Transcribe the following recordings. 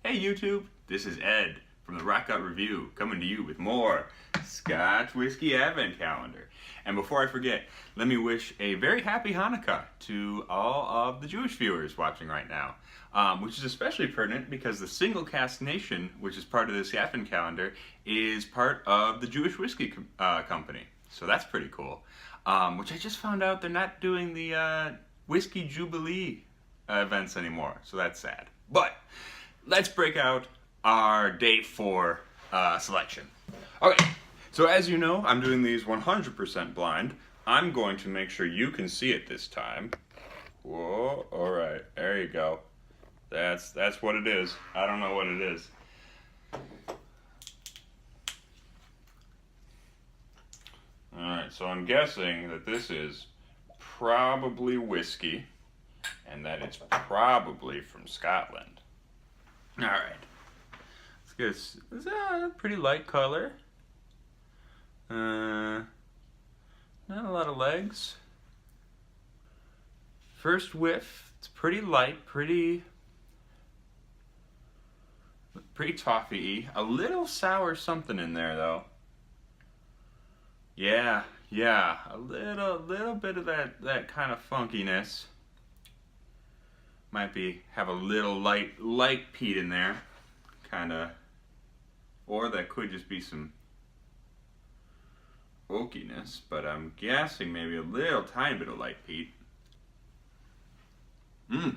Hey YouTube, this is Ed from the Rock Out Review coming to you with more Scotch Whiskey Advent Calendar. And before I forget, let me wish a very happy Hanukkah to all of the Jewish viewers watching right now, which is especially pertinent because the Single Cask Nation, which is part of this Advent Calendar, is part of the Jewish Whiskey Company. So that's pretty cool. Which I just found out they're not doing the Whiskey Jubilee events anymore, so that's sad. But let's break out our day 4 selection. Okay, so as you know, I'm doing these 100% blind. I'm going to make sure you can see it this time. Whoa, all right, there you go. That's what it is. I don't know what it is. All right, so I'm guessing that this is probably whiskey, and that it's probably from Scotland. All right, let's get it's a pretty light color. Not a lot of legs. First whiff, it's pretty light, pretty toffee-y. A little sour something in there though. Yeah, a little bit of that kind of funkiness. Might have a little light peat in there, kind of, or that could just be some oakiness, but I'm guessing maybe a little tiny bit of light peat. All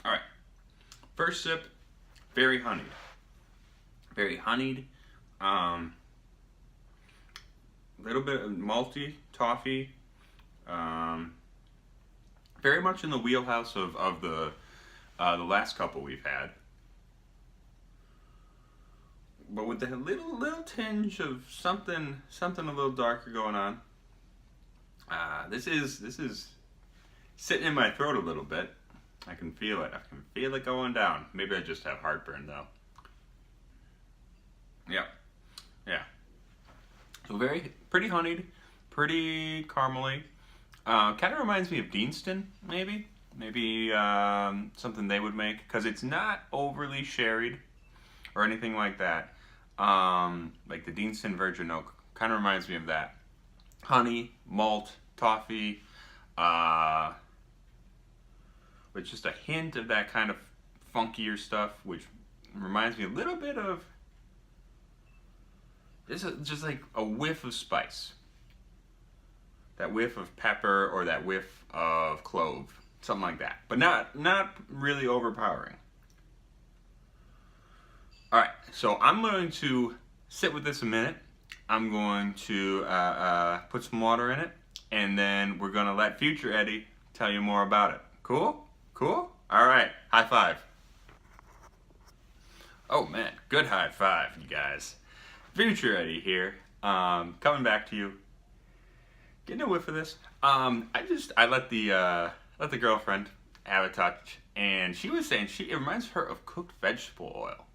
right, first sip, very honeyed. Little bit of malty, toffee, very much in the wheelhouse of the last couple we've had, but with a little tinge of something a little darker going on. This is sitting in my throat a little bit. I can feel it. I can feel it going down. Maybe I just have heartburn though. Yeah. So pretty honeyed, pretty caramely. Kind of reminds me of Deanston, maybe something they would make, because it's not overly sherried or anything like that. Like the Deanston Virgin Oak kind of reminds me of that. Honey, malt, toffee, with just a hint of that kind of funkier stuff, which reminds me a little bit of just like a whiff of spice. That whiff of pepper or that whiff of clove, something like that, but not really overpowering. All right, so I'm going to sit with this a minute. I'm going to put some water in it, and then we're gonna let future Eddie tell you more about it. Cool? All right, high five. Oh man, good high five, you guys. Future Eddie here, coming back to you. Getting a whiff of this. I let the girlfriend have a touch, and she was saying it reminds her of cooked vegetable oil,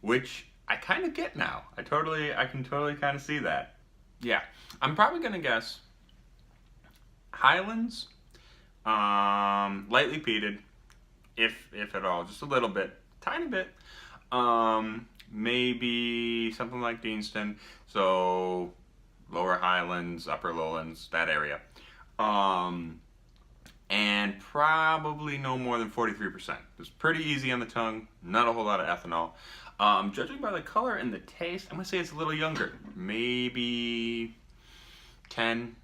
which I kind of get now. I can totally kind of see that. Yeah, I'm probably gonna guess Highlands, lightly peated, if at all, just a little bit, tiny bit. Maybe something like Deanston, so Lower Highlands, Upper Lowlands, that area. And probably no more than 43%. It's pretty easy on the tongue, not a whole lot of ethanol. Judging by the color and the taste, I'm gonna say it's a little younger. Maybe 10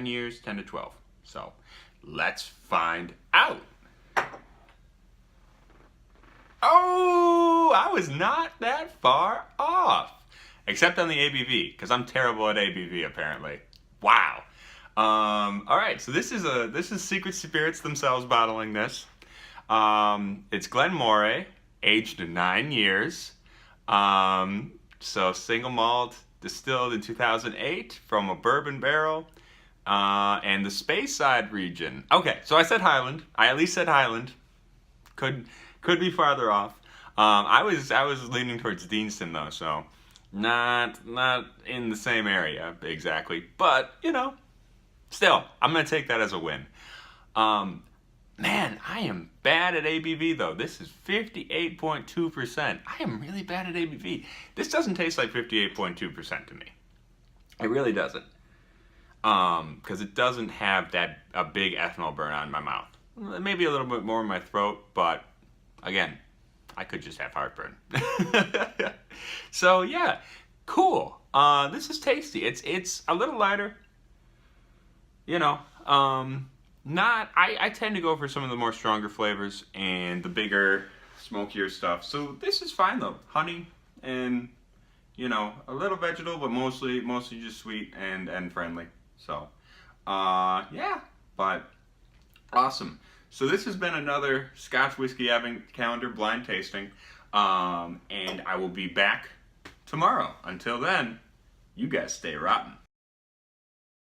years, 10 to 12. So let's find out. Oh, I was not that far off. Except on the ABV, because I'm terrible at ABV apparently. Wow. All right, so this is Secret Spirits themselves bottling this. It's Glen Moray, aged 9 years. So single malt, distilled in 2008 from a bourbon barrel, and the Speyside region. Okay, so I said Highland. I at least said Highland. Could be farther off. I was leaning towards Deanston though, so. Not in the same area exactly, but you know, still, I'm gonna take that as a win. Man, I am bad at ABV though. This is 58.2%. I am really bad at ABV. This doesn't taste like 58.2% to me. It really doesn't. Because it doesn't have a big ethanol burn on my mouth. Maybe a little bit more in my throat, but again, I could just have heartburn. So yeah, cool. This is tasty. It's a little lighter. You know, I tend to go for some of the more stronger flavors and the bigger, smokier stuff. So this is fine though. Honey and, you know, a little vegetal, but mostly just sweet and friendly. So, yeah, but awesome. So this has been another Scotch Whiskey Advent Calendar blind tasting. And I will be back tomorrow. Until then, you guys stay rotten.